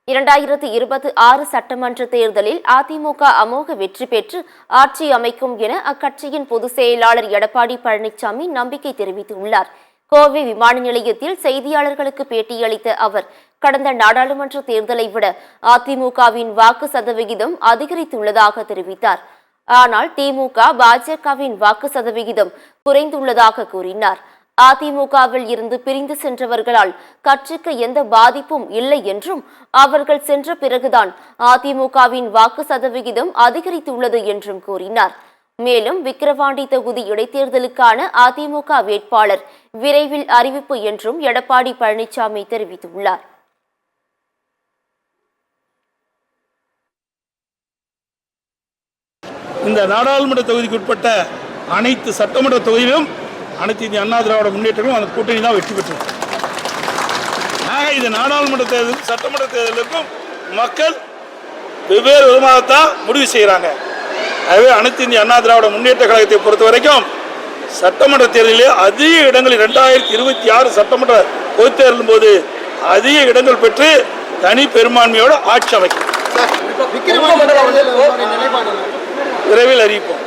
2026 சட்டமன்ற தேர்தலில் அதிமுக அமோக வெற்றி பெற்று ஆட்சி அமைக்கும் என அக்கட்சியின் பொதுச் செயலாளர் எடப்பாடி பழனிசாமி நம்பிக்கை தெரிவித்துள்ளார். கோவை விமான நிலையத்தில் செய்தியாளர்களுக்கு பேட்டியளித்த அவர், கடந்த நாடாளுமன்ற தேர்தலை விட அதிமுகவின் வாக்கு சதவிகிதம் அதிகரித்துள்ளதாக தெரிவித்தார். ஆனால் திமுக, பாஜகவின் வாக்கு சதவிகிதம் குறைந்துள்ளதாக கூறினார். அதிமுகவில் இருந்து பிரிந்து சென்றவர்களால் கட்சிக்கு எந்த பாதிப்பும் இல்லை என்றும், அவர்கள் சென்ற பிறகுதான் அதிமுகவின் வாக்கு சதவிகிதம் அதிகரித்துள்ளது என்றும் கூறினார். மேலும் விக்கிரவாண்டி தொகுதி இடைத்தேர்தலுக்கான அதிமுக வேட்பாளர் விரைவில் அறிவிப்பு என்றும் எடப்பாடி பழனிசாமி தெரிவித்துள்ளார். இந்த நாடாளுமன்ற தொகுதிக்கு உட்பட்ட அனைத்து சட்டமன்ற தொகுதியிலும் அனைத்து இந்திய அண்ணா திராவிட முன்னேற்றங்களும் அந்த கூட்டணி தான் வெற்றி பெற்றது. ஆக இந்த நாடாளுமன்ற தேர்தல் சட்டமன்ற தேர்தலுக்கும் மக்கள் வெவ்வேறு விதமாகத்தான் முடிவு செய்கிறாங்க. ஆகவே அனைத்து இந்திய அண்ணா திராவிட முன்னேற்ற கழகத்தை பொறுத்த வரைக்கும் சட்டமன்ற தேர்தலிலே அதிக இடங்களில் 2026 சட்டமன்ற பொதுத் தேர்தலும் போது அதிக இடங்கள் பெற்று தனி பெரும்பான்மையோடு ஆட்சி அமைக்கும். விரைவில் அறிவிப்போம்.